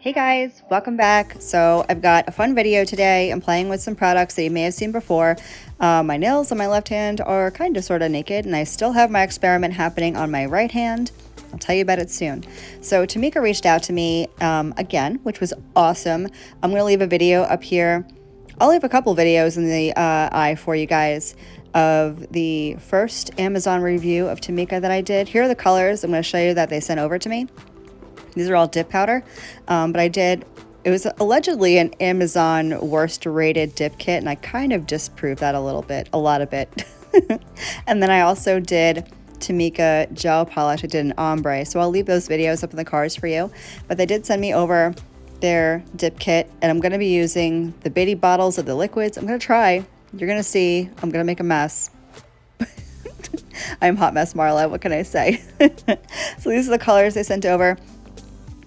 Hey guys, welcome back. So I've got a fun video today. I'm playing with some products that you may have seen before. My nails on my left hand are kind of sort of naked, and I still have my experiment happening on my right hand. I'll tell you about it soon. So Tomicca reached out to me again, which was awesome. I'm going to leave a video up here. I'll leave a couple videos in the eye for you guys of the first Amazon review of Tomicca that I did. Here are the colors I'm going to show you that they sent over to me. These are all dip powder, but it was allegedly an Amazon worst rated dip kit, and I kind of disproved that a lot of it. And then I also did Tomicca gel polish. I did an ombre, so I'll leave those videos up in the cards for you. But they did send me over their dip kit, and I'm going to be using the bitty bottles of the liquids. I'm going to try. You're going to see. I'm going to make a mess. I'm Hot Mess Marla. What can I say? So these are the colors they sent over.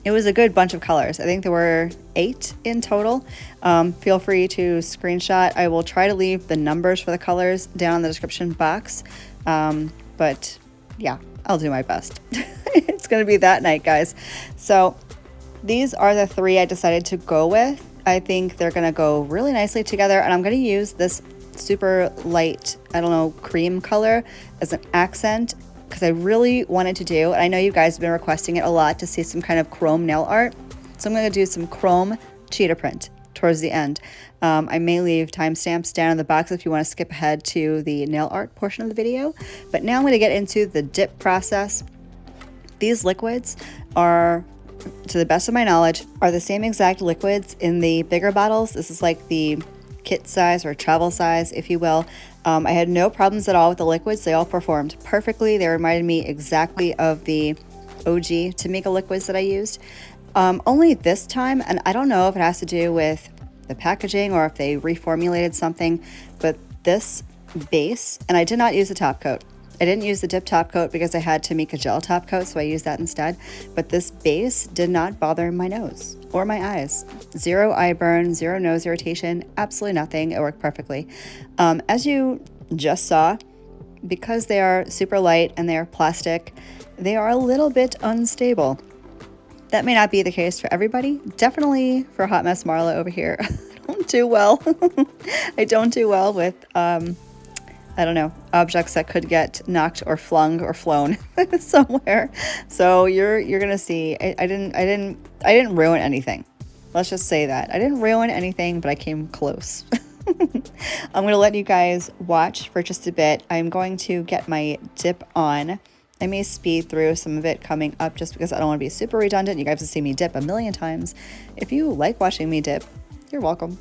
It was a good bunch of colors. I think there were 8 in total. Feel free to screenshot. I will try to leave the numbers for the colors down in the description box. But yeah, I'll do my best. It's going to be that night, guys. So these are the 3 I decided to go with. I think they're going to go really nicely together. And I'm going to use this super light, cream color as an accent, because I really wanted to do, and I know you guys have been requesting it a lot, to see some kind of chrome nail art. So I'm going to do some chrome cheetah print towards the end. I may leave timestamps down in the box if you want to skip ahead to the nail art portion of the video. But now I'm going to get into the dip process. These liquids are, to the best of my knowledge, are the same exact liquids in the bigger bottles. This is like the kit size or travel size, if you will. I had no problems at all with the liquids. They all performed perfectly. They reminded me exactly of the OG Tomicca liquids that I used. Only this time, and I don't know if it has to do with the packaging or if they reformulated something, but this base, and I did not use the top coat. I didn't use the dip top coat because I had Tomicca Gel Top Coat, so I used that instead. But this base did not bother my nose or my eyes. 0 eye burn, 0 nose irritation, absolutely nothing. It worked perfectly. As you just saw, because they are super light and they are plastic, they are a little bit unstable. That may not be the case for everybody. Definitely for Hot Mess Marla over here. I don't do well. I don't do well with objects that could get knocked or flung or flown somewhere. So you're gonna see. I didn't ruin anything. Let's just say that I didn't ruin anything, but I came close. I'm gonna let you guys watch for just a bit. I'm going to get my dip on. I may speed through some of it coming up just because I don't want to be super redundant. You guys have seen me dip a million times. If you like watching me dip, you're welcome.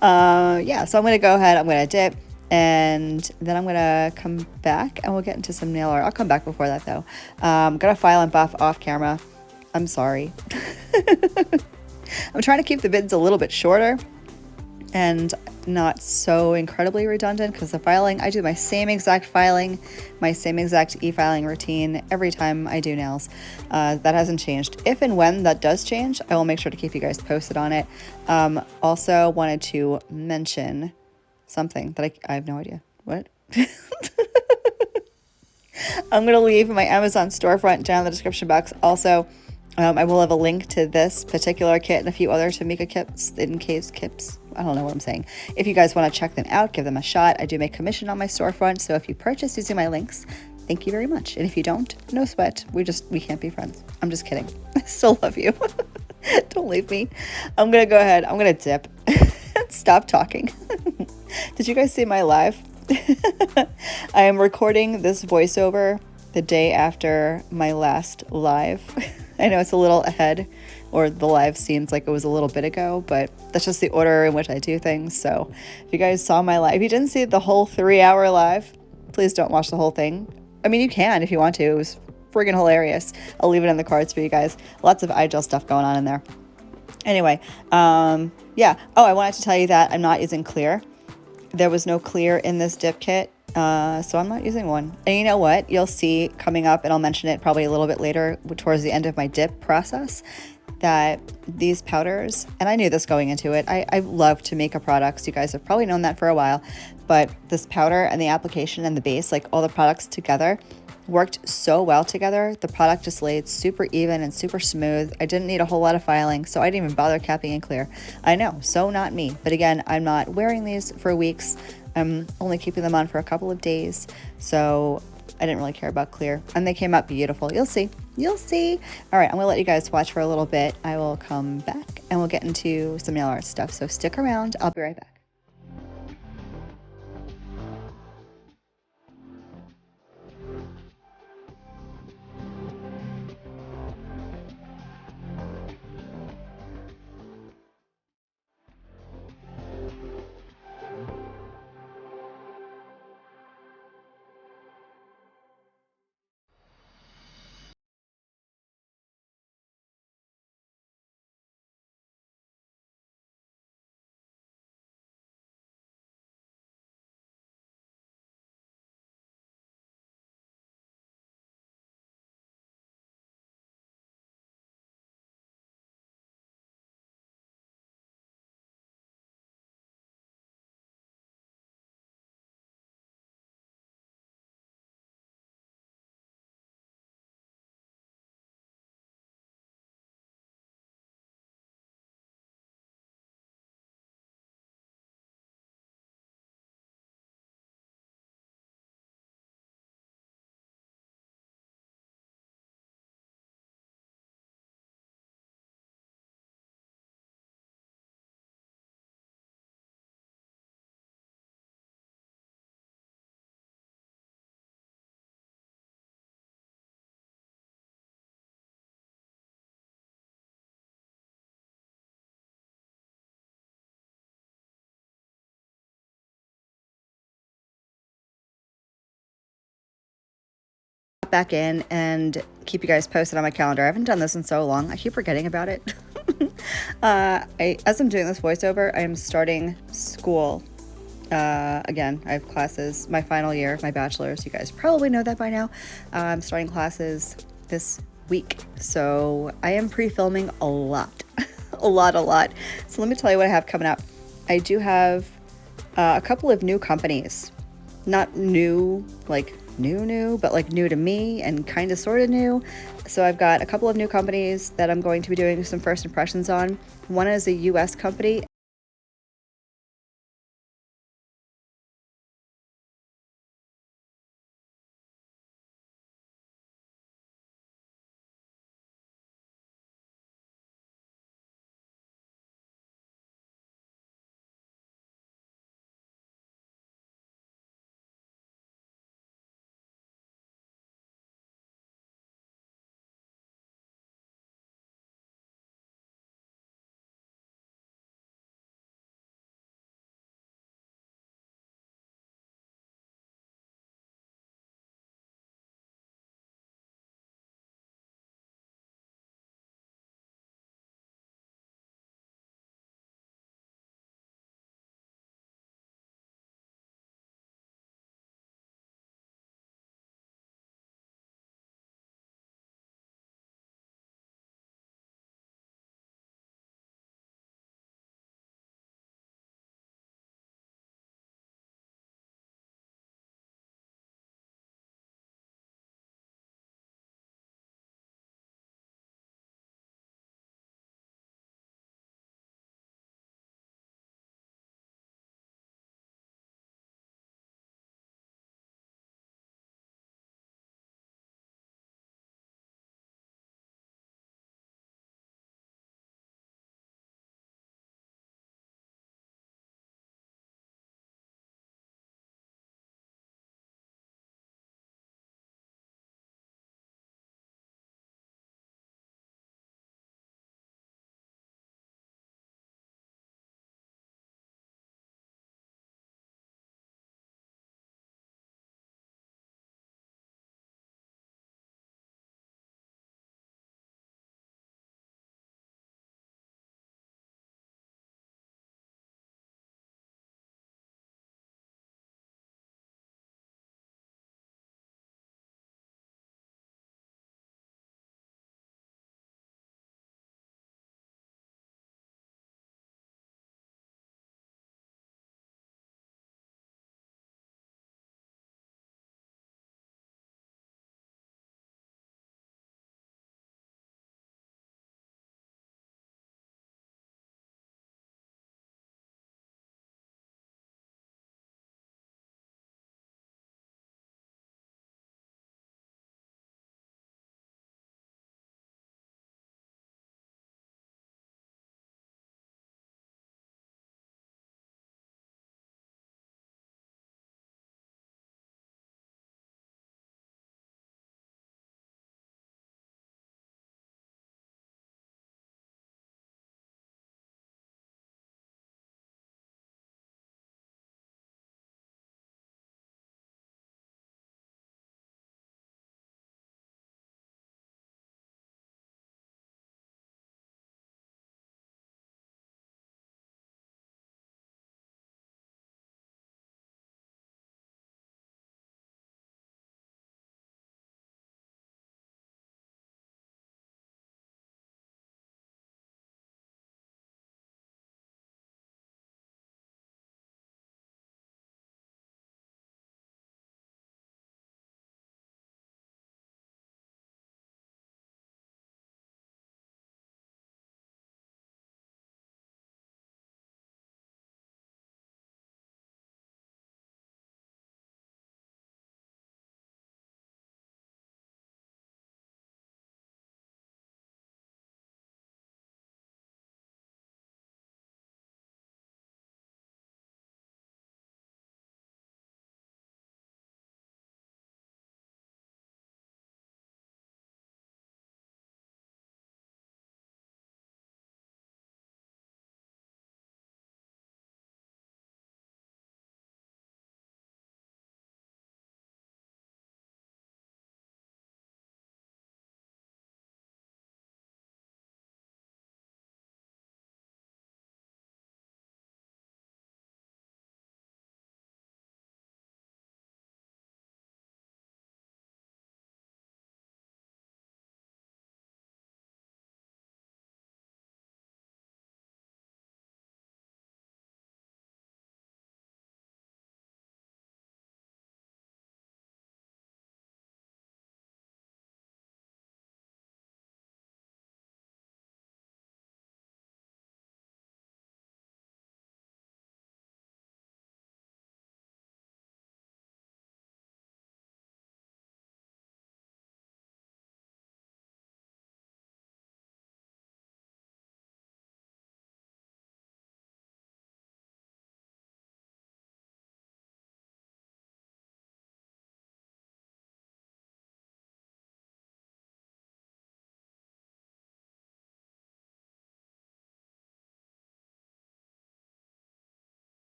Yeah, so I'm gonna go ahead. I'm gonna dip. And then I'm going to come back and we'll get into some nail art. I'll come back before that though. I'm going to file and buff off camera. I'm sorry. I'm trying to keep the vids a little bit shorter and not so incredibly redundant, because the filing, I do my same exact filing, my same exact e-filing routine every time I do nails. That hasn't changed. If and when that does change, I will make sure to keep you guys posted on it. Also wanted to mention something that I have no idea. What? I'm going to leave my Amazon storefront down in the description box. Also, I will have a link to this particular kit and a few other Tomicca kits, kits. I don't know what I'm saying. If you guys want to check them out, give them a shot. I do make commission on my storefront, so if you purchase using my links, thank you very much. And if you don't, no sweat. We can't be friends. I'm just kidding. I still love you. Don't leave me. I'm going to go ahead. I'm going to dip. Stop talking. Did you guys see my live? I am recording this voiceover the day after my last live. I know it's a little ahead, or the live seems like it was a little bit ago, but that's just the order in which I do things. So if you guys saw my live, if you didn't see the whole 3-hour live, please don't watch the whole thing. I mean, you can if you want to. It was friggin' hilarious. I'll leave it in the cards for you guys. Lots of eye gel stuff going on in there. Anyway, yeah. Oh, I wanted to tell you that I'm not using clear. There was no clear in this dip kit, so I'm not using one. And you know what? You'll see coming up, and I'll mention it probably a little bit later towards the end of my dip process, that these powders, and I knew this going into it, I love Tomicca products. You guys have probably known that for a while, but this powder and the application and the base, like all the products together, worked so well together. The product just laid super even and super smooth. I didn't need a whole lot of filing, so I didn't even bother capping in clear. I know, so not me. But again, I'm not wearing these for weeks. I'm only keeping them on for a couple of days, so I didn't really care about clear. And they came out beautiful. You'll see. You'll see. All right, I'm gonna let you guys watch for a little bit. I will come back and we'll get into some nail art stuff. So stick around. I'll be right back. Back in and keep you guys posted on my calendar. I haven't done this in so long. I keep forgetting about it. As I'm doing this voiceover, I am starting school. Again, I have classes, my final year of my bachelor's. You guys probably know that by now. I'm starting classes this week. So I am pre-filming a lot, a lot. So let me tell you what I have coming up. I do have a couple of new companies. Not new, like new, but like new to me and kind of sort of new. So I've got a couple of new companies that I'm going to be doing some first impressions on. One is a US company.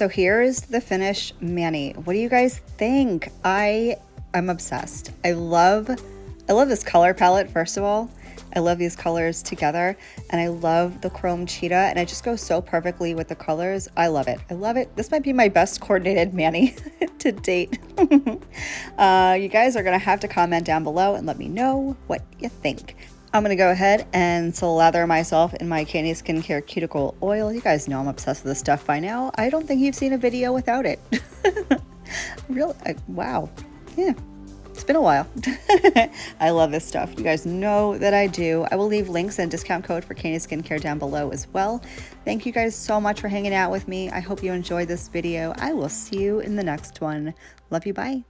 so here's the finished mani. What do you guys think? I'm obsessed. I love this color palette, first of all. I love these colors together, and I love the chrome cheetah, and it just goes so perfectly with the colors. I love it. I love it. This might be my best coordinated mani to date. You guys are gonna have to comment down below and let me know what you think. I'm gonna go ahead and slather myself in my Candy Skincare Cuticle Oil. You guys know I'm obsessed with this stuff by now. I don't think you've seen a video without it. Really, wow, yeah. It's been a while. I love this stuff. You guys know that I do. I will leave links and discount code for Candy Skincare down below as well. Thank you guys so much for hanging out with me. I hope you enjoyed this video. I will see you in the next one. Love you. Bye.